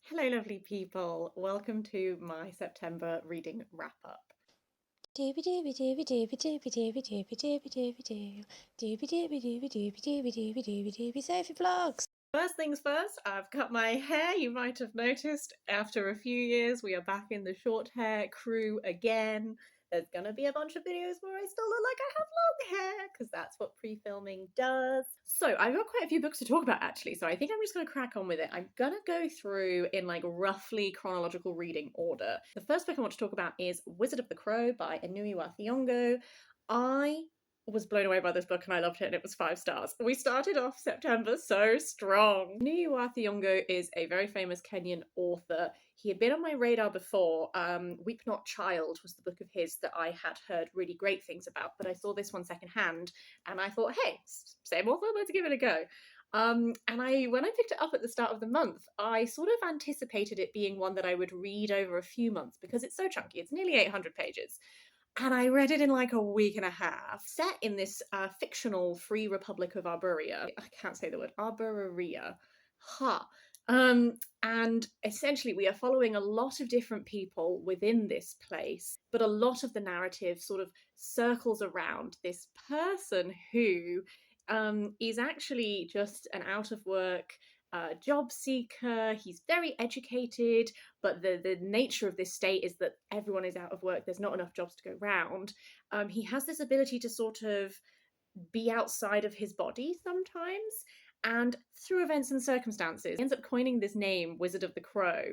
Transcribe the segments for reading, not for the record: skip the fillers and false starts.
Hello, lovely people. Welcome to my September reading wrap up. Doobie doobie doobie doobie doobie doobie doobie doobie doobie doo. Doobie doobie doobie doobie doobie doobie doobie doobie Sophie vlogs. First things first, I've cut my hair. You might have noticed after a few years we are back in the short hair crew again. There's gonna be a bunch of videos where I still look like I have long hair because that's what pre-filming does. So I've got quite a few books to talk about actually, so I think I'm just gonna crack on with it. I'm gonna go through in like roughly chronological reading order. The first book I want to talk about is Wizard of the Crow by Ngugi Thiong'o. I was blown away by this book and I loved it and it was 5 stars. We started off September so strong. Ngugi Thiong'o is a very famous Kenyan author. He had been on my radar before. Weep Not Child was the book of his that I had heard really great things about, but I saw this one secondhand and I thought, hey, same author, let's give it a go. And when I picked it up at the start of the month, I sort of anticipated it being one that I would read over a few months because it's so chunky. It's nearly 800 pages. And I read it in like a week and a half. Set in this fictional Free Republic of Arborea. I can't say the word. Arborea. Ha. And essentially we are following a lot of different people within this place, but a lot of the narrative sort of circles around this person who is actually just an out of work job seeker. He's very educated, but the nature of this state is that everyone is out of work. There's not enough jobs to go round. He has this ability to sort of be outside of his body sometimes, and through events and circumstances, he ends up coining this name, Wizard of the Crow,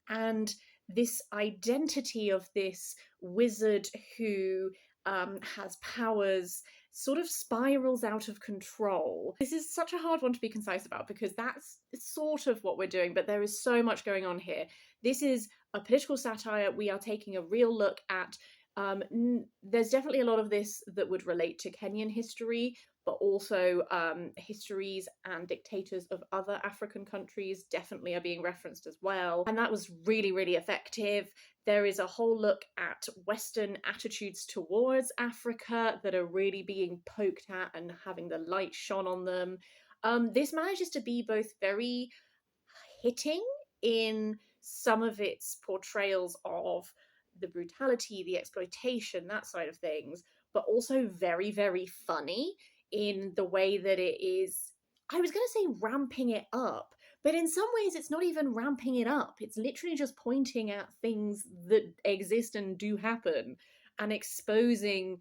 and this identity of this wizard who has powers sort of spirals out of control. This is such a hard one to be concise about because that's sort of what we're doing, but there is so much going on here. This is a political satire. We are taking a real look at there's definitely a lot of this that would relate to Kenyan history, but also histories and dictators of other African countries definitely are being referenced as well. And that was really, really effective. There is a whole look at Western attitudes towards Africa that are really being poked at and having the light shone on them. This manages to be both very hitting in some of its portrayals of the brutality, the exploitation, that side of things, but also very, very funny in the way that it is, I was going to say ramping it up, but in some ways it's not even ramping it up. It's literally just pointing at things that exist and do happen and exposing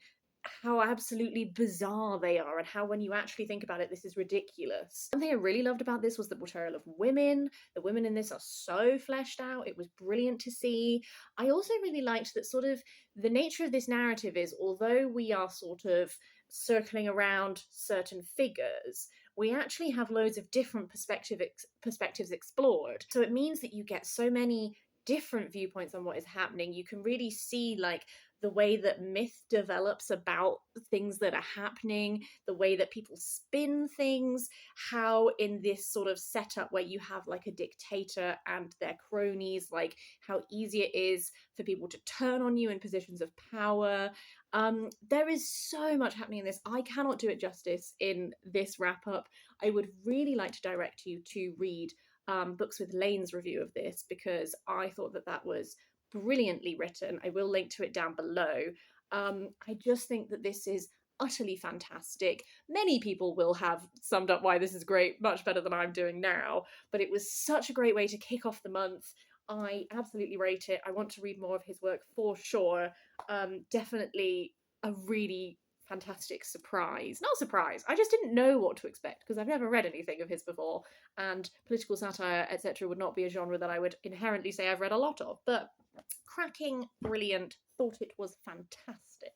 how absolutely bizarre they are and how when you actually think about it, this is ridiculous. One thing I really loved about this was the portrayal of women. The women in this are so fleshed out. It was brilliant to see. I also really liked that sort of the nature of this narrative is, although we are sort of circling around certain figures, we actually have loads of different perspectives explored. So it means that you get so many different viewpoints on what is happening. You can really see like the way that myth develops about things that are happening, the way that people spin things, how in this sort of setup where you have like a dictator and their cronies, like how easy it is for people to turn on you in positions of power. There is so much happening in this. I cannot do it justice in this wrap up. I would really like to direct you to read Books with Lane's review of this because I thought that that was brilliantly written. I will link to it down below. I just think that this is utterly fantastic. Many people will have summed up why this is great much better than I'm doing now, but it was such a great way to kick off the month. I absolutely rate it. I want to read more of his work for sure. Definitely a really fantastic surprise. Not surprise, I just didn't know what to expect because I've never read anything of his before, and political satire, etc., would not be a genre that I would inherently say I've read a lot of, but cracking, brilliant, thought it was fantastic.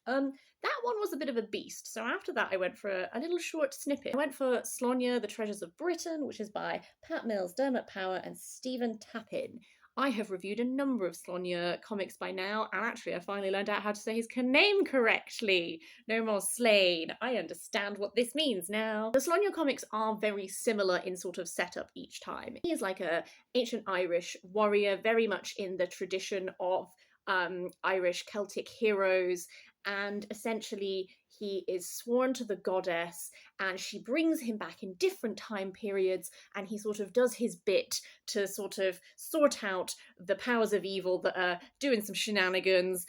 That one was a bit of a beast, so after that I went for a little short snippet. I went for Slainne, The Treasures of Britain, which is by Pat Mills, Dermot Power and Stephen Tappin. I have reviewed a number of Slainne comics by now, and actually I finally learned out how to say his name correctly. No more Slainne. I understand what this means now. The Slainne comics are very similar in sort of setup each time. He is like a ancient Irish warrior, very much in the tradition of Irish Celtic heroes, and essentially he is sworn to the goddess, and she brings him back in different time periods, and he sort of does his bit to sort of sort out the powers of evil that are doing some shenanigans.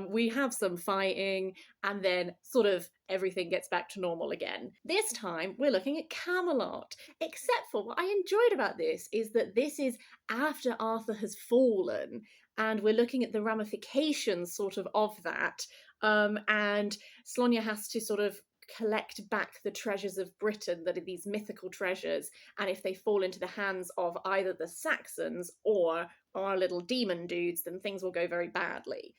We have some fighting, and then sort of everything gets back to normal again. This time we're looking at Camelot, except for what I enjoyed about this is that this is after Arthur has fallen, and we're looking at the ramifications sort of that. And Slainne has to sort of collect back the treasures of Britain that are these mythical treasures, and if they fall into the hands of either the Saxons or our little demon dudes, then things will go very badly.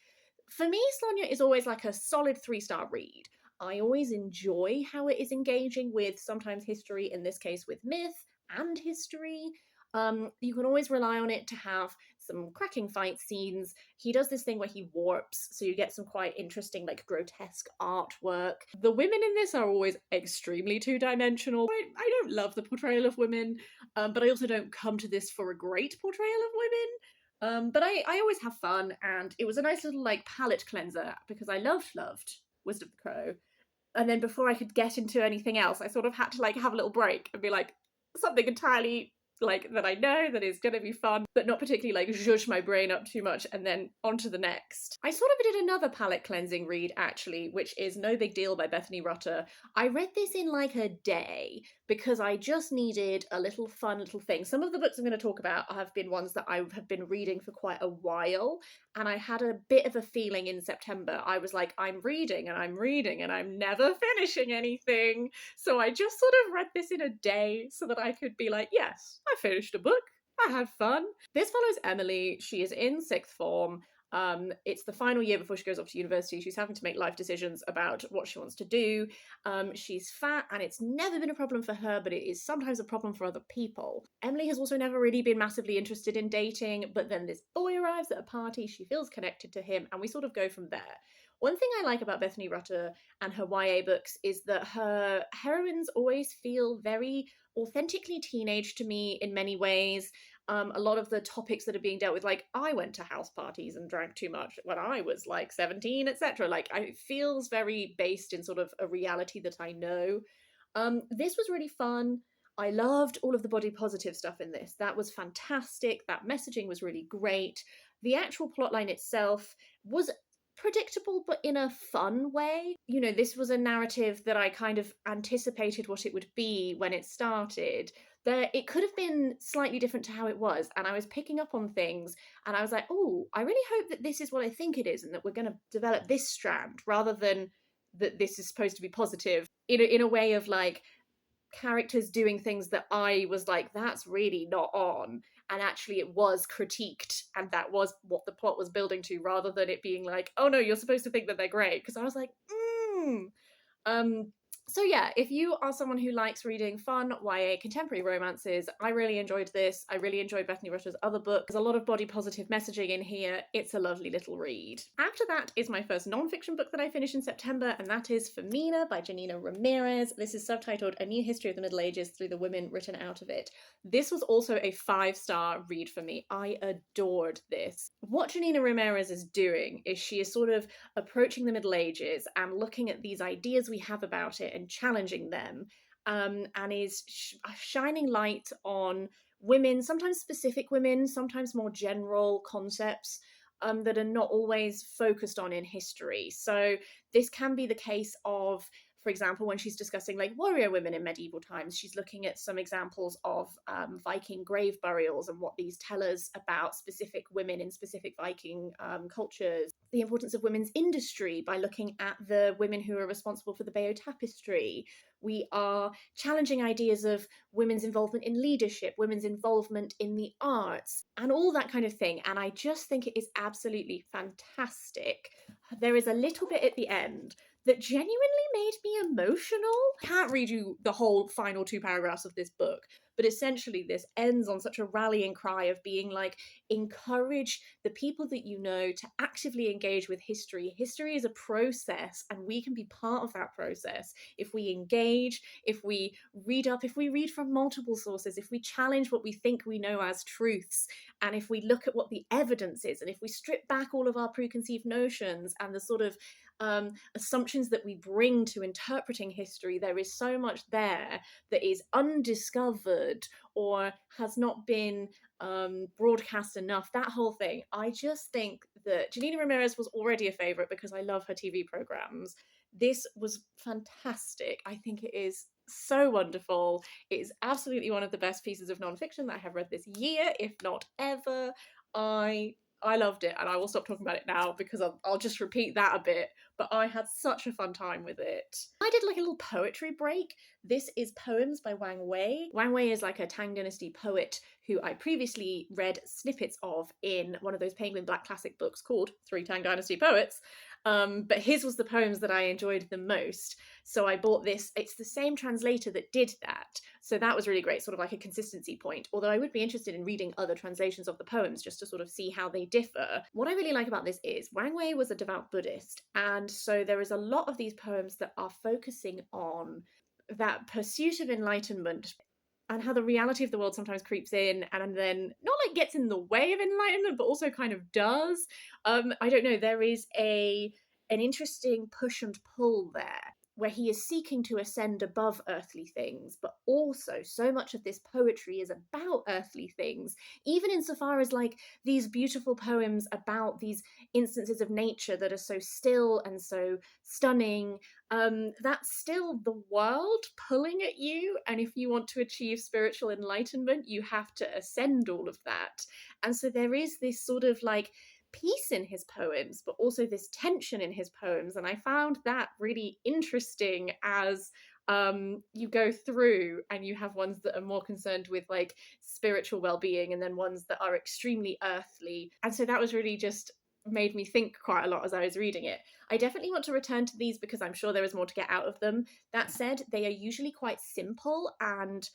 For me, Slainne is always like a solid 3-star read. I always enjoy how it is engaging with sometimes history, in this case with myth and history. You can always rely on it to have some cracking fight scenes. He does this thing where he warps, so you get some quite interesting, like, grotesque artwork. The women in this are always extremely two-dimensional. I don't love the portrayal of women, but I also don't come to this for a great portrayal of women. But I always have fun, and it was a nice little, like, palate cleanser, because I loved Wisdom of the Crow. And then before I could get into anything else, I sort of had to, like, have a little break and be like, something entirely, like, that I know that is gonna be fun, but not particularly, like, zhuzh my brain up too much, and then on to the next. I sort of did another palate cleansing read, actually, which is No Big Deal by Bethany Rutter. I read this in, like, a day, because I just needed a little fun little thing. Some of the books I'm going to talk about have been ones that I have been reading for quite a while, and I had a bit of a feeling in September. I was like, I'm reading, and I'm never finishing anything. So I just sort of read this in a day so that I could be like, yes, I finished a book. I had fun. This follows Emily. She is in 6th form. It's the final year before she goes off to university. She's having to make life decisions about what she wants to do. She's fat, and it's never been a problem for her, but it is sometimes a problem for other people. Emily has also never really been massively interested in dating, but then this boy arrives at a party, she feels connected to him, and we sort of go from there. One thing I like about Bethany Rutter and her YA books is that her heroines always feel very authentically teenage to me in many ways. A lot of the topics that are being dealt with, like, I went to house parties and drank too much when I was like 17, etc. Like, it feels very based in sort of a reality that I know. This was really fun. I loved all of the body positive stuff in this. That was fantastic. That messaging was really great. The actual plotline itself was predictable, but in a fun way. You know, this was a narrative that I kind of anticipated what it would be when it started. It could have been slightly different to how it was, and I was picking up on things, and I was like, oh, I really hope that this is what I think it is, and that we're going to develop this strand, rather than that this is supposed to be positive, in a way of, like, characters doing things that I was like, that's really not on, and actually it was critiqued, and that was what the plot was building to, rather than it being like, oh no, you're supposed to think that they're great, because I was like, So yeah, if you are someone who likes reading fun YA contemporary romances, I really enjoyed this. I really enjoyed Bethany Rutter's other book. There's a lot of body positive messaging in here. It's a lovely little read. After that is my first non-fiction book that I finished in September, and that is Femina by Janina Ramirez. This is subtitled A New History of the Middle Ages Through the Women Written Out of It. This was also a 5-star read for me. I adored this. What Janina Ramirez is doing is she is sort of approaching the Middle Ages and looking at these ideas we have about it and challenging them, and is shining light on women, sometimes specific women, sometimes more general concepts that are not always focused on in history. So this can be the case of, for example, when she's discussing, like, warrior women in medieval times, she's looking at some examples of Viking grave burials and what these tell us about specific women in specific Viking cultures. The importance of women's industry by looking at the women who are responsible for the Bayeux Tapestry. We are challenging ideas of women's involvement in leadership, women's involvement in the arts, and all that kind of thing. And I just think it is absolutely fantastic. There is a little bit at the end that genuinely made me emotional. I can't read you the whole final 2 paragraphs of this book, but essentially this ends on such a rallying cry of being like, encourage the people that you know to actively engage with history. History is a process, and we can be part of that process if we engage, if we read up, if we read from multiple sources, if we challenge what we think we know as truths, and if we look at what the evidence is, and if we strip back all of our preconceived notions and the sort of assumptions that we bring to interpreting history. There is so much there that is undiscovered or has not been broadcast enough. That whole thing. I just think that Janina Ramirez was already a favorite because I love her TV programs. This was fantastic. I think it is so wonderful. It is absolutely one of the best pieces of nonfiction that I have read this year, if not ever. I loved it, and I will stop talking about it now because I'll just repeat that a bit. But I had such a fun time with it. I did like a little poetry break. This is poems by Wang Wei. Wang Wei is like a Tang Dynasty poet who I previously read snippets of in one of those Penguin Black Classic books called Three Tang Dynasty Poets. But his was the poems that I enjoyed the most. So I bought this. It's the same translator that did that. So that was really great, sort of like a consistency point. Although I would be interested in reading other translations of the poems just to sort of see how they differ. What I really like about this is Wang Wei was a devout Buddhist. And so there is a lot of these poems that are focusing on that pursuit of enlightenment and how the reality of the world sometimes creeps in and then not like gets in the way of enlightenment, but also kind of does. I don't know, there is an interesting push and pull there where he is seeking to ascend above earthly things, but also so much of this poetry is about earthly things, even insofar as like these beautiful poems about these instances of nature that are so still and so stunning. That's still the world pulling at you, and if you want to achieve spiritual enlightenment, you have to ascend all of that. And so there is this sort of like peace in his poems, but also this tension in his poems. And I found that really interesting as you go through and you have ones that are more concerned with like spiritual well-being and then ones that are extremely earthly. And so that was really just made me think quite a lot as I was reading it. I definitely want to return to these because I'm sure there is more to get out of them. That said, they are usually quite simple and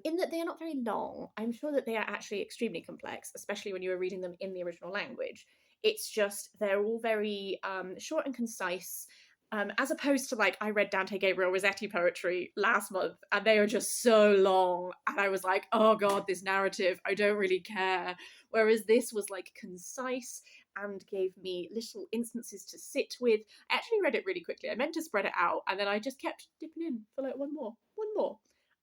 in that they are not very long. I'm sure that they are actually extremely complex, especially when you are reading them in the original language. It's just they're all very short and concise, as opposed to like I read Dante Gabriel Rossetti poetry last month, and they are just so long, and I was like, oh god, this narrative, I don't really care. Whereas this was like concise and gave me little instances to sit with. I actually read it really quickly. I meant to spread it out, and then I just kept dipping in for like one more.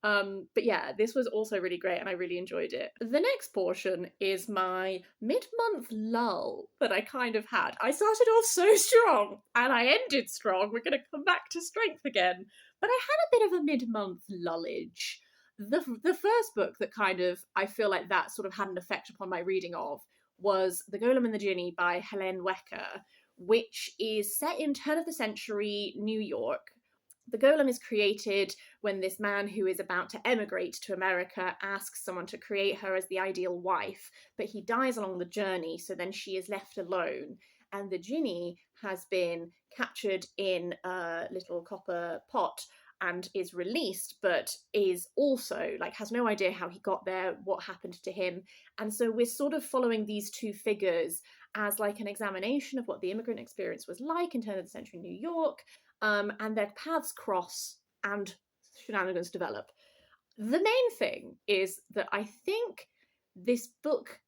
But yeah, this was also really great and I really enjoyed it. The next portion is my mid-month lull that I kind of had. I started off so strong and I ended strong. We're going to come back to strength again. But I had a bit of a mid-month lullage. The first book that kind of, I feel like that sort of had an effect upon my reading of was The Golem and the Djinni by Helene Wecker, which is set in turn of the century New York. The Golem is created when this man who is about to emigrate to America asks someone to create her as the ideal wife, but he dies along the journey, so then she is left alone. And the Djinni has been captured in a little copper pot and is released, but is also like has no idea how he got there, what happened to him. And so we're sort of following these two figures as like an examination of what the immigrant experience was like in turn of the century New York. And their paths cross and shenanigans develop. The main thing is that I think this book,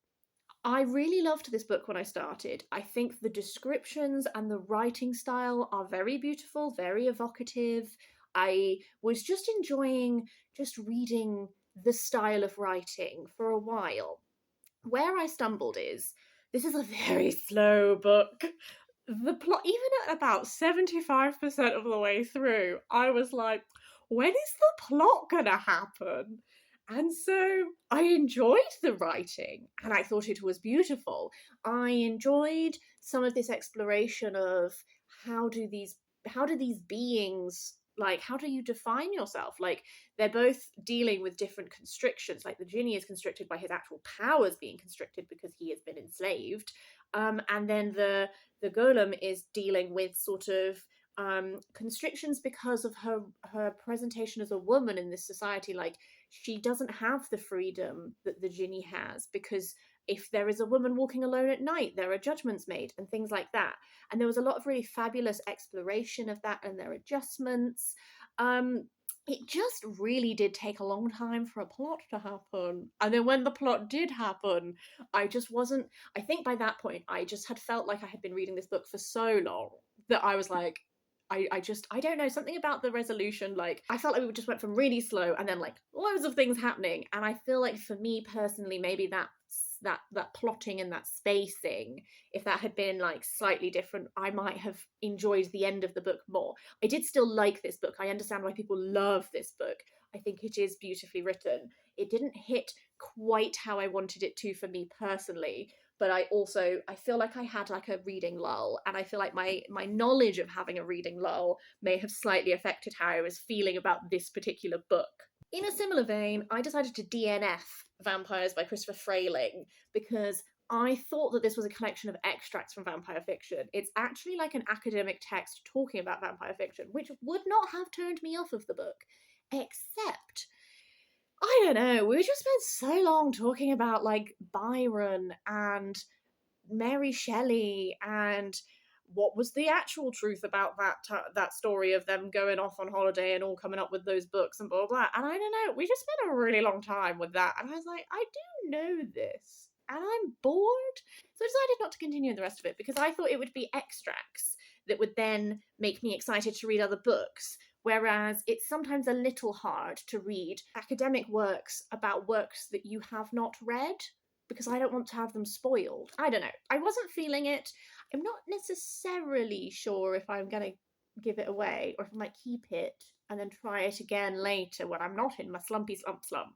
I really loved this book when I started. I think the descriptions and the writing style are very beautiful, very evocative. I was just enjoying just reading the style of writing for a while. Where I stumbled is this is a very slow book. The plot, even at about 75% of the way through, I was like, when is the plot gonna happen? And so I enjoyed the writing and I thought it was beautiful. I enjoyed some of this exploration of how do these beings, like, how do you define yourself? Like, they're both dealing with different constrictions. Like, the Djinni is constricted by his actual powers being constricted because he has been enslaved. And then the Golem is dealing with sort of constrictions because of her presentation as a woman in this society. Like, she doesn't have the freedom that the Djinni has, because if there is a woman walking alone at night, there are judgments made and things like that. And there was a lot of really fabulous exploration of that and their adjustments. It just really did take a long time for a plot to happen. And then when the plot did happen, I just wasn't, I think by that point, I just had felt like I had been reading this book for so long that I was like, I don't know, something about the resolution, like, I felt like we just went from really slow and then, like, loads of things happening, and I feel like for me personally, maybe that plotting and that spacing, if that had been, like, slightly different, I might have enjoyed the end of the book more. I did still like this book. I understand why people love this book. I think it is beautifully written. It didn't hit quite how I wanted it to for me personally, but I feel like I had like a reading lull, and I feel like my knowledge of having a reading lull may have slightly affected how I was feeling about this particular book. In a similar vein, I decided to DNF Vampyres by Christopher Frayling because I thought that this was a collection of extracts from vampire fiction. It's actually like an academic text talking about vampire fiction, which would not have turned me off of the book, except, I don't know, we just spent so long talking about, like, Byron and Mary Shelley and what was the actual truth about that story of them going off on holiday and all coming up with those books and blah, blah, blah. And I don't know, we just spent a really long time with that. And I was like, I do know this and I'm bored. So I decided not to continue the rest of it because I thought it would be extracts that would then make me excited to read other books. Whereas it's sometimes a little hard to read academic works about works that you have not read because I don't want to have them spoiled. I don't know. I wasn't feeling it. I'm not necessarily sure if I'm going to give it away or if I might keep it and then try it again later when I'm not in my slumpy slump.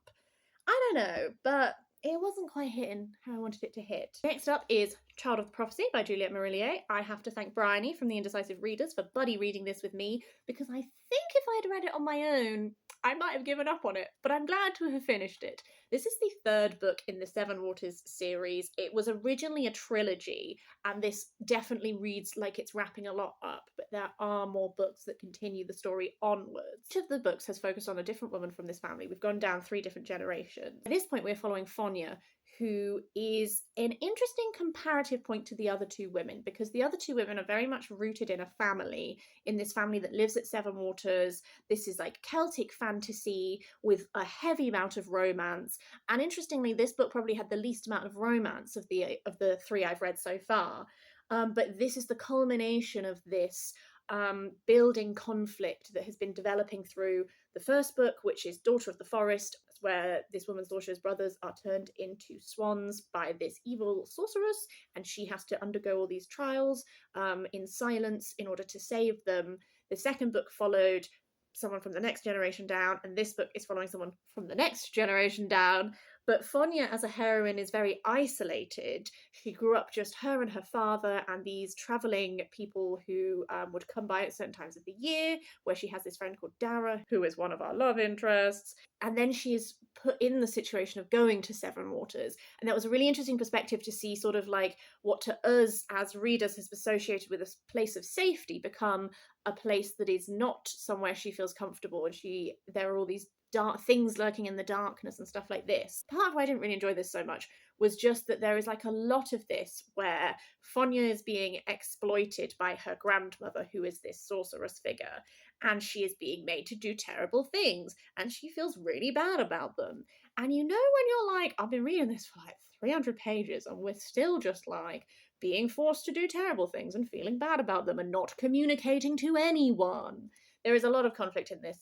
I don't know, but it wasn't quite hitting how I wanted it to hit. Next up is Child of the Prophecy by Juliet Marillier. I have to thank Bryony from The Indecisive Readers for buddy reading this with me, because I think if I had read it on my own, I might have given up on it, but I'm glad to have finished it. This is the third book in the Seven Waters series. It was originally a trilogy, and this definitely reads like it's wrapping a lot up, but there are more books that continue the story onwards. Each of the books has focused on a different woman from this family. We've gone down 3 different generations. At this point, we're following Fonya, who is an interesting comparative point to the other 2 women, because the other 2 women are very much rooted in a family, in this family that lives at Seven Waters. This is like Celtic fantasy with a heavy amount of romance. And interestingly, this book probably had the least amount of romance of the 3 I've read so far. But this is the culmination of this building conflict that has been developing through the first book, which is Daughter of the Forest, where this woman's daughter's brothers are turned into swans by this evil sorceress, and she has to undergo all these trials in silence in order to save them. The second book followed someone from the next generation down, and this book is following someone from the next generation down. But Fonya as a heroine is very isolated. She grew up just her and her father and these travelling people who would come by at certain times of the year, where she has this friend called Dara, who is one of our love interests. And then she is put in the situation of going to Seven Waters. And that was a really interesting perspective to see sort of like what to us as readers has associated with a place of safety become a place that is not somewhere she feels comfortable, and there are all these dark things lurking in the darkness and stuff like this. Part of why I didn't really enjoy this so much was just that there is like a lot of this where Fonya is being exploited by her grandmother, who is this sorceress figure, and she is being made to do terrible things, and she feels really bad about them. And you know when you're like, I've been reading this for like 300 pages and we're still just like being forced to do terrible things and feeling bad about them and not communicating to anyone. There is a lot of conflict in this,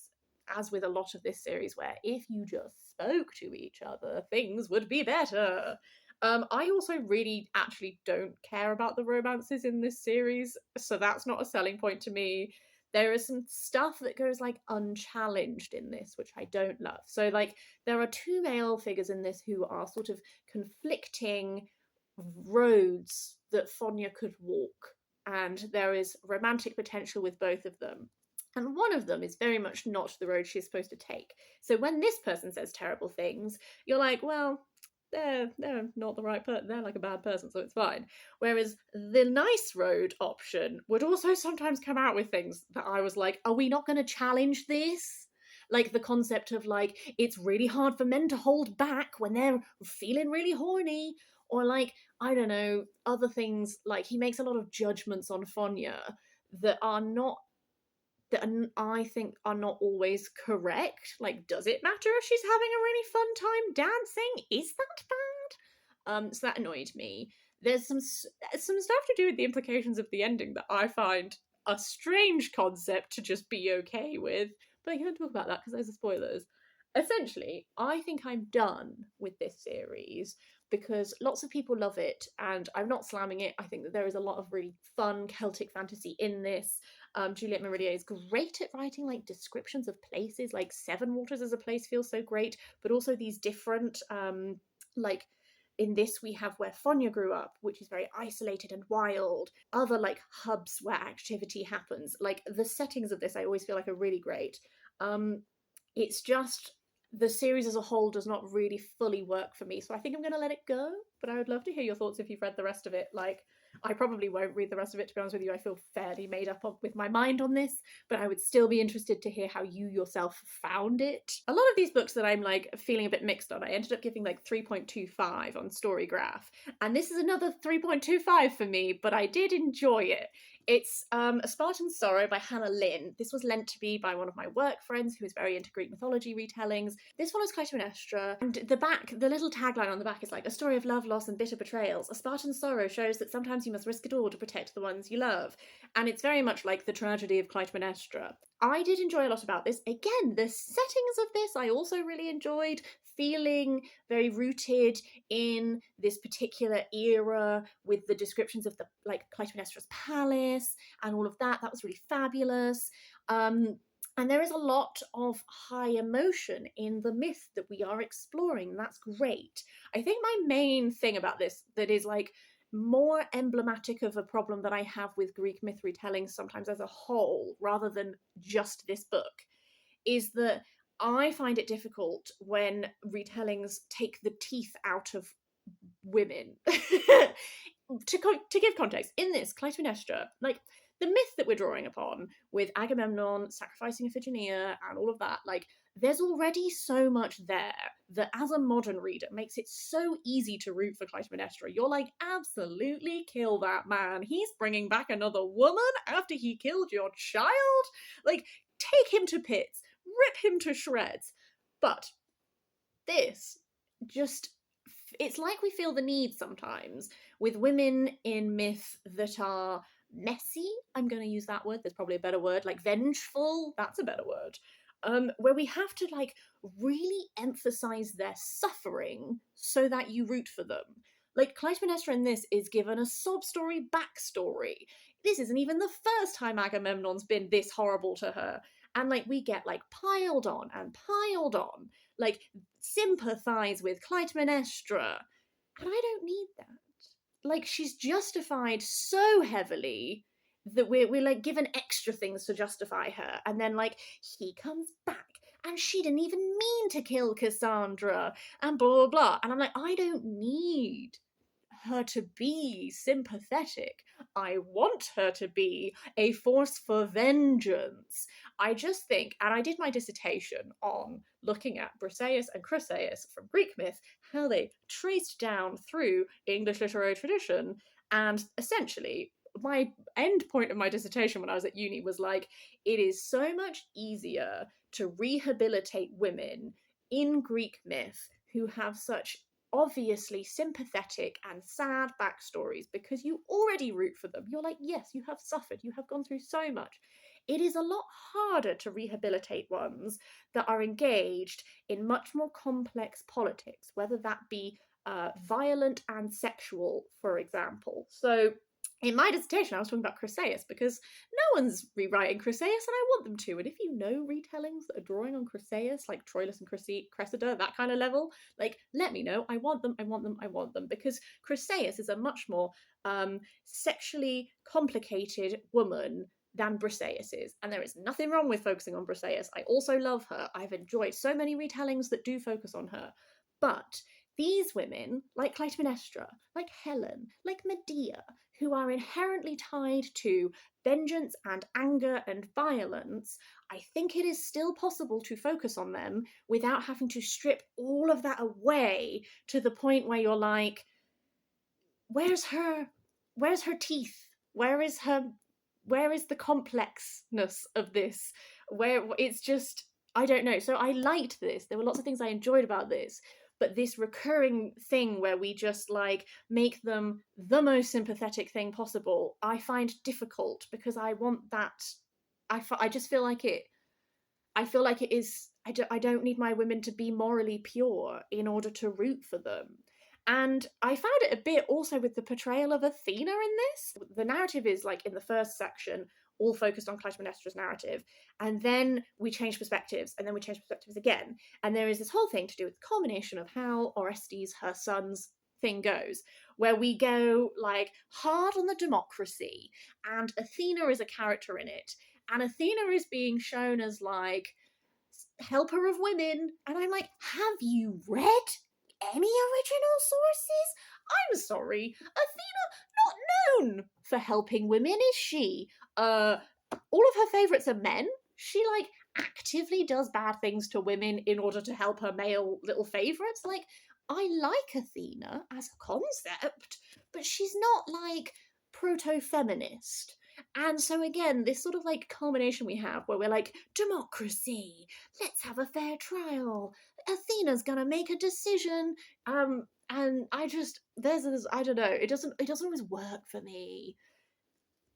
as with a lot of this series, where if you just spoke to each other, things would be better. I also really actually don't care about the romances in this series, so that's not a selling point to me. There is some stuff that goes like unchallenged in this, which I don't love. So like there are 2 male figures in this who are sort of conflicting roads that Fonya could walk, and there is romantic potential with both of them. And one of them is very much not the road she's supposed to take. So when this person says terrible things, you're like, well, they're not the right person. They're like a bad person, so it's fine. Whereas the nice road option would also sometimes come out with things that I was like, are we not going to challenge this? Like the concept of like, it's really hard for men to hold back when they're feeling really horny. Or like, I don't know, other things, like he makes a lot of judgments on Fonya that I think are not always correct. Like, does it matter if she's having a really fun time dancing? Is that bad? So that annoyed me. There's some stuff to do with the implications of the ending that I find a strange concept to just be okay with. But I can't talk about that because those are spoilers. Essentially, I think I'm done with this series because lots of people love it, and I'm not slamming it. I think that there is a lot of really fun Celtic fantasy in this. Juliet Marillier is great at writing like descriptions of places, like Seven Waters as a place feels so great, but also these different like in this we have where Fonya grew up, which is very isolated and wild, other like hubs where activity happens. Like the settings of this I always feel like are really great. It's just the series as a whole does not really fully work for me, so I think I'm going to let it go, but I would love to hear your thoughts if you've read the rest of it. Like, I probably won't read the rest of it, to be honest with you. I feel fairly made up with my mind on this, but I would still be interested to hear how you yourself found it. A lot of these books that I'm like feeling a bit mixed on, I ended up giving like 3.25 on Storygraph, and this is another 3.25 for me, but I did enjoy it. It's A Spartan Sorrow by Hannah Lynn. This was lent to me by one of my work friends who is very into Greek mythology retellings. This follows Clytemnestra, and the little tagline on the back is like, a story of love, loss, and bitter betrayals. A Spartan sorrow shows that sometimes you must risk it all to protect the ones you love. And it's very much like the tragedy of Clytemnestra. I did enjoy a lot about this. Again, the settings of this I also really enjoyed, feeling very rooted in this particular era with the descriptions of the like Clytemnestra's palace and all of that. That was really fabulous. And there is a lot of high emotion in the myth that we are exploring. That's great. I think my main thing about this that is like more emblematic of a problem that I have with Greek myth retellings sometimes as a whole, rather than just this book, is that I find it difficult when retellings take the teeth out of women. To give context, in this, Clytemnestra, like, the myth that we're drawing upon with Agamemnon sacrificing Iphigenia and all of that, like, there's already so much there that as a modern reader makes it so easy to root for Clytemnestra. You're like, absolutely kill that man. He's bringing back another woman after he killed your child? Like, take him to pits. Rip him to shreds. But this just, it's like we feel the need sometimes with women in myth that are messy. I'm going to use that word. There's probably a better word, like vengeful. That's a better word. Where we have to like really emphasize their suffering so that you root for them. Like Clytemnestra in this is given a sob story backstory. This isn't even the first time Agamemnon's been this horrible to her. And like we get like piled on and piled on, like sympathize with Clytemnestra. And I don't need that. Like she's justified so heavily that we're like given extra things to justify her. And then like he comes back and she didn't even mean to kill Cassandra and blah blah blah. And I'm like, I don't need her to be sympathetic. I want her to be a force for vengeance. I just think, and I did my dissertation on looking at Briseis and Chryseis from Greek myth, how they traced down through English literary tradition, and essentially my end point of my dissertation when I was at uni was like, it is so much easier to rehabilitate women in Greek myth who have such obviously sympathetic and sad backstories because you already root for them. You're like, yes, you have suffered, you have gone through so much. It is a lot harder to rehabilitate ones that are engaged in much more complex politics, whether that be violent and sexual, for example. So in my dissertation, I was talking about Chryseis because no one's rewriting Chryseis, and I want them to. And if you know retellings that are drawing on Chryseis, like Troilus and Cressida, that kind of level, like, let me know. I want them, I want them, I want them. Because Chryseis is a much more sexually complicated woman than Briseis is. And there is nothing wrong with focusing on Briseis. I also love her. I've enjoyed so many retellings that do focus on her. But these women, like Clytemnestra, like Helen, like Medea, who are inherently tied to vengeance and anger and violence, I think it is still possible to focus on them without having to strip all of that away to the point where you're like, where's her teeth? Where is the complexness of this? Where it's just, I don't know. So I liked this. There were lots of things I enjoyed about this. but this recurring thing where we just like make them the most sympathetic thing possible, I find difficult because I want that. I just feel like it. I feel like it is. I don't need my women to be morally pure in order to root for them. And I found it a bit also with the portrayal of Athena in this. The narrative is like in the first section, all focused on Clytemnestra's narrative. And then we change perspectives, and then we change perspectives again. And there is this whole thing to do with the culmination of how Orestes, her son's thing goes, where we go like hard on the democracy, and Athena is a character in it. And Athena is being shown as like helper of women. And I'm like, have you read any original sources? I'm sorry, Athena not known for helping women, is she? All of her favourites are men. She like actively does bad things to women in order to help her male little favourites. Like, I like Athena as a concept, but she's not like proto-feminist. And so again, this sort of like culmination we have where we're like, democracy, let's have a fair trial, Athena's gonna make a decision. And I just I don't know, it doesn't always work for me.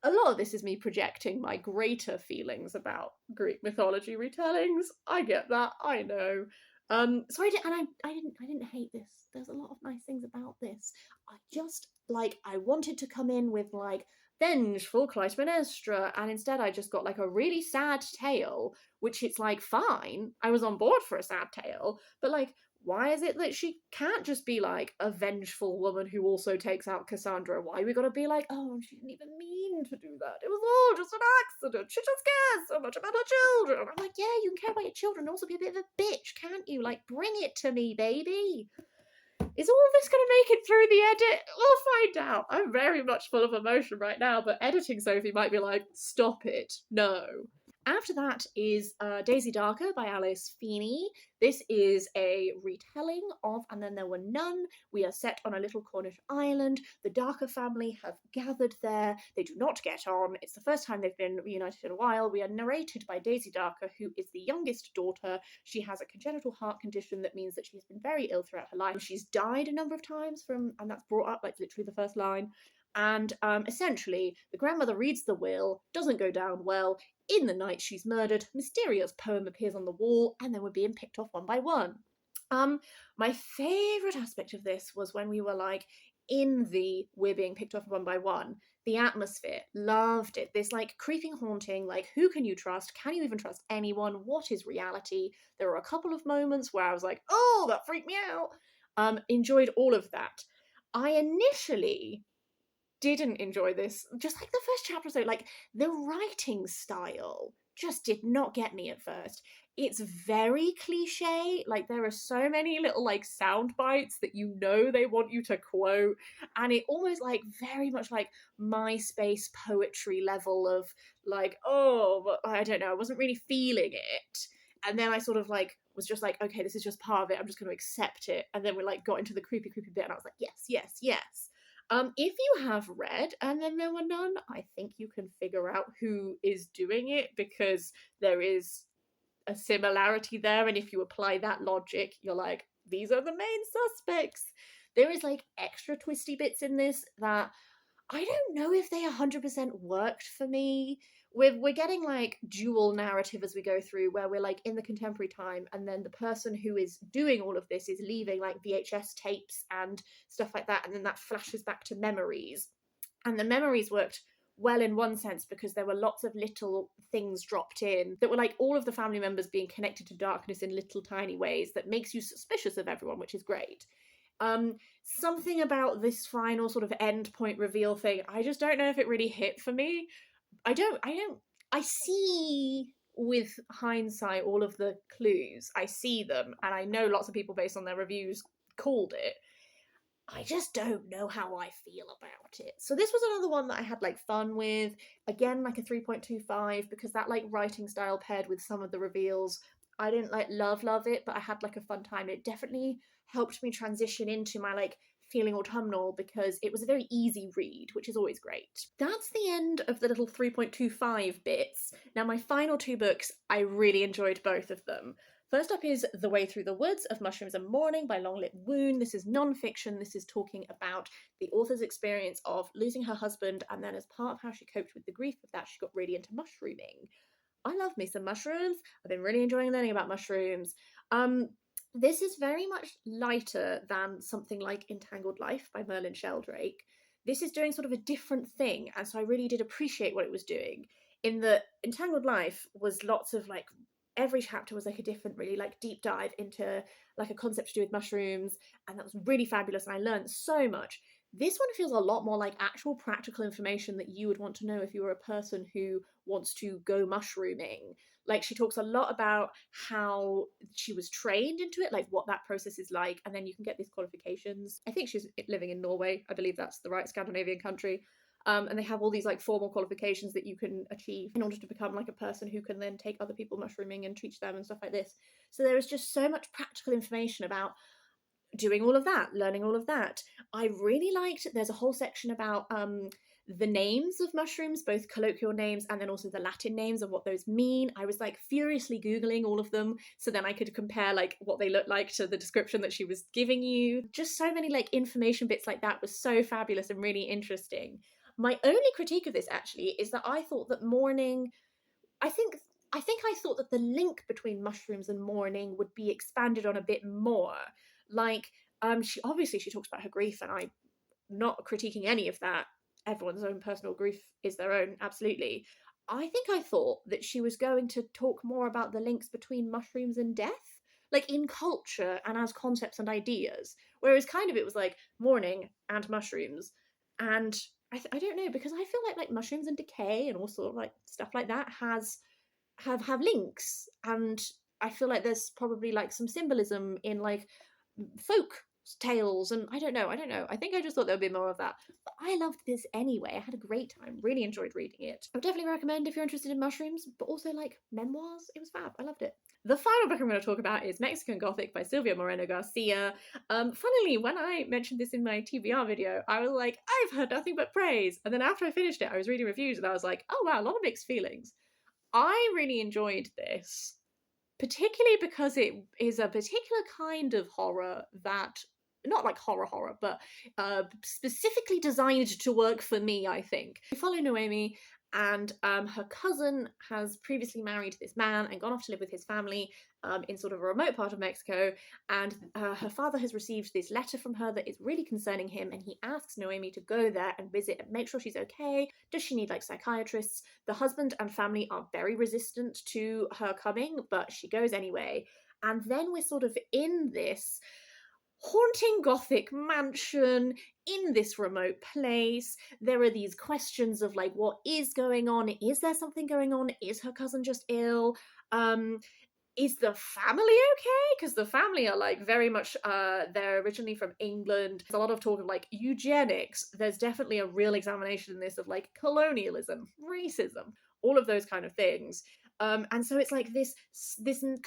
A lot of this is me projecting my greater feelings about Greek mythology retellings. I get that, I know. So I didn't hate this. There's a lot of nice things about this. I just like, I wanted to come in with like vengeful Clytemnestra, and instead I just got like a really sad tale, which it's like fine. I was on board for a sad tale, but like, why is it that she can't just be like a vengeful woman who also takes out Cassandra? Why we gotta be like, oh, she didn't even mean to do that. It was all just an accident. She just cares so much about her children. I'm like, yeah, you can care about your children and also be a bit of a bitch, can't you? Like, bring it to me, baby. Is all of this going to make it through the edit? We'll find out. I'm very much full of emotion right now, but editing Sophie might be like, stop it. No. After that is Daisy Darker by Alice Feeney. This is a retelling of And Then There Were None. We are set on a little Cornish island. The Darker family have gathered there. They do not get on. It's the first time they've been reunited in a while. We are narrated by Daisy Darker, who is the youngest daughter. She has a congenital heart condition that means that she's been very ill throughout her life. She's died a number of times and that's brought up like literally the first line. And essentially, the grandmother reads the will, doesn't go down well. In the night she's murdered, mysterious poem appears on the wall, and then we're being picked off one by one. My favourite aspect of this was when we were like in the we're being picked off one by one. The atmosphere, loved it. This like creeping haunting, like who can you trust? Can you even trust anyone? What is reality? There were a couple of moments where I was like, oh, that freaked me out. Enjoyed all of that. I initially didn't enjoy this, just like the first chapter or so. Like, the writing style just did not get me at first. It's very cliche. Like, there are so many little like sound bites that you know they want you to quote, and it almost like very much like MySpace poetry level of like, oh, but I don't know, I wasn't really feeling it. And then I sort of like was just like, okay, this is just part of it, I'm just going to accept it. And then we like got into the creepy bit, and I was like, yes. If you have read And Then There Were None, I think you can figure out who is doing it, because there is a similarity there, and if you apply that logic, you're like, these are the main suspects. There is like extra twisty bits in this that I don't know if they 100% worked for me. We're getting like dual narrative as we go through, where we're like in the contemporary time, and then the person who is doing all of this is leaving like VHS tapes and stuff like that, and then that flashes back to memories. And the memories worked well in one sense because there were lots of little things dropped in that were like all of the family members being connected to darkness in little tiny ways that makes you suspicious of everyone, which is great. Something about this final sort of end point reveal thing, I just don't know if it really hit for me. I see with hindsight all of the clues. I see them, and I know lots of people based on their reviews called it. I just don't know how I feel about it. So this was another one that I had like fun with. Again, like a 3.25, because that like writing style paired with some of the reveals, I didn't like love it, but I had like a fun time. It definitely helped me transition into my like feeling autumnal, because it was a very easy read, which is always great. That's the end of the little 3.25 bits. Now my final two books, I really enjoyed both of them. First up is The Way Through the Woods of Mushrooms and Mourning by Litt Woon. This is non-fiction. This is talking about the author's experience of losing her husband, and then as part of how she coped with the grief of that, she got really into mushrooming. I love me some mushrooms. I've been really enjoying learning about mushrooms. This is very much lighter than something like Entangled Life by Merlin Sheldrake. This is doing sort of a different thing, and so I really did appreciate what it was doing. In the Entangled Life was lots of like, every chapter was like a different really like deep dive into like a concept to do with mushrooms, and that was really fabulous and I learned so much. This one feels a lot more like actual practical information that you would want to know if you were a person who wants to go mushrooming. Like, she talks a lot about how she was trained into it, like what that process is like, and then you can get these qualifications. I think she's living in Norway. I believe that's the right Scandinavian country. And they have all these like formal qualifications that you can achieve in order to become like a person who can then take other people mushrooming and teach them and stuff like this. So there is just so much practical information about doing all of that, learning all of that. I really liked, there's a whole section about the names of mushrooms, both colloquial names and then also the Latin names and what those mean. I was like furiously Googling all of them so then I could compare like what they look like to the description that she was giving you. Just so many like information bits like that was so fabulous and really interesting. My only critique of this actually is that I thought that Mourning, I think I thought that the link between mushrooms and Mourning would be expanded on a bit more. Like, she talks about her grief, and I'm not critiquing any of that. Everyone's own personal grief is their own, absolutely. I think I thought that she was going to talk more about the links between mushrooms and death, like in culture and as concepts and ideas. Whereas kind of it was like Mourning and mushrooms, and I don't know, because I feel like mushrooms and decay and all sort of like stuff like that have links, and I feel like there's probably like some symbolism in like folk tales, and I don't know. I think I just thought there would be more of that. But I loved this anyway. I had a great time. Really enjoyed reading it. I would definitely recommend if you're interested in mushrooms, but also like memoirs. It was fab. I loved it. The final book I'm going to talk about is Mexican Gothic by Silvia Moreno Garcia. Funnily, when I mentioned this in my TBR video, I was like, I've heard nothing but praise. And then after I finished it, I was reading reviews and I was like, oh wow, a lot of mixed feelings. I really enjoyed this, particularly because it is a particular kind of horror that, not like horror, but specifically designed to work for me, I think. We follow Noemi, and her cousin has previously married this man and gone off to live with his family in sort of a remote part of Mexico, and her father has received this letter from her that is really concerning him, and he asks Noemi to go there and visit and make sure she's okay. Does she need like psychiatrists? The husband and family are very resistant to her coming, but she goes anyway. And then we're sort of in this haunting Gothic mansion in this remote place. There are these questions of like, what is going on? Is there something going on? Is her cousin just ill? Is the family okay? Because the family are like very much, they're originally from England. There's a lot of talk of like eugenics. There's definitely a real examination in this of like colonialism, racism, all of those kind of things. And so it's like this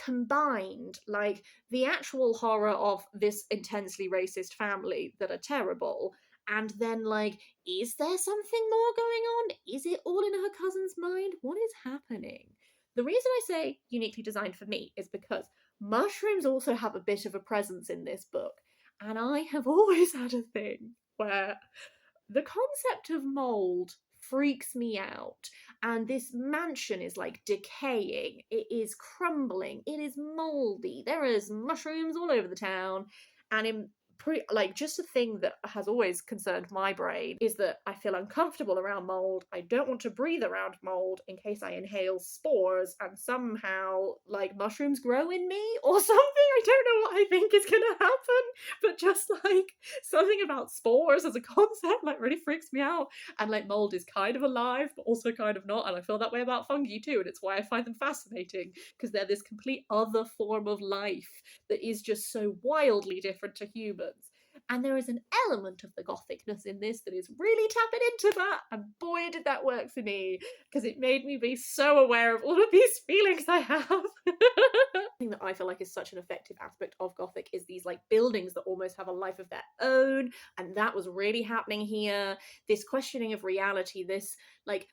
combined, like the actual horror of this intensely racist family that are terrible, and then like, is there something more going on? Is it all in her cousin's mind? What is happening? The reason I say uniquely designed for me is because mushrooms also have a bit of a presence in this book, and I have always had a thing where the concept of mold freaks me out, and this mansion is like decaying, it is crumbling, it is moldy, there is mushrooms all over the town, and in like, just a thing that has always concerned my brain is that I feel uncomfortable around mold. I don't want to breathe around mold in case I inhale spores and somehow like mushrooms grow in me or something. I don't know what I think is gonna happen, but just like something about spores as a concept like really freaks me out. And like mold is kind of alive but also kind of not, and I feel that way about fungi too, and it's why I find them fascinating, because they're this complete other form of life that is just so wildly different to humans. And there is an element of the Gothicness in this that is really tapping into that, and boy did that work for me, because it made me be so aware of all of these feelings I have. Thing that I feel like is such an effective aspect of Gothic is these like buildings that almost have a life of their own, and that was really happening here. This questioning of reality, this like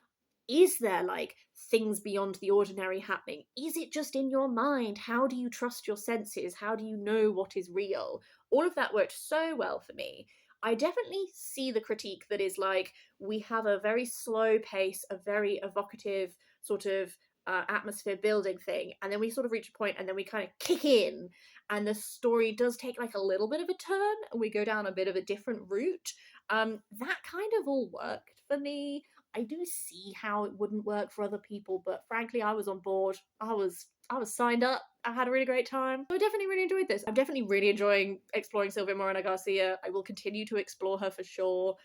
is there like things beyond the ordinary happening? Is it just in your mind? How do you trust your senses? How do you know what is real? All of that worked so well for me. I definitely see the critique that is like, we have a very slow pace, a very evocative sort of atmosphere building thing, and then we sort of reach a point and then we kind of kick in, and the story does take like a little bit of a turn and we go down a bit of a different route. That kind of all worked for me. I do see how it wouldn't work for other people, but frankly, I was on board. I was signed up. I had a really great time. So I definitely really enjoyed this. I'm definitely really enjoying exploring Silvia Moreno Garcia. I will continue to explore her for sure.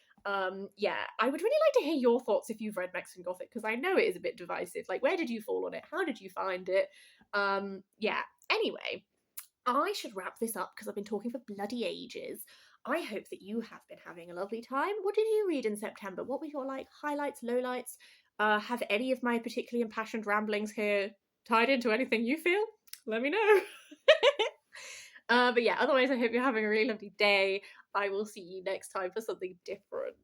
Yeah, I would really like to hear your thoughts if you've read Mexican Gothic, because I know it is a bit divisive. Like, where did you fall on it? How did you find it? Yeah. Anyway, I should wrap this up because I've been talking for bloody ages. I hope that you have been having a lovely time. What did you read in September? What were your like highlights, lowlights? Have any of my particularly impassioned ramblings here tied into anything you feel? Let me know. But yeah, otherwise I hope you're having a really lovely day. I will see you next time for something different.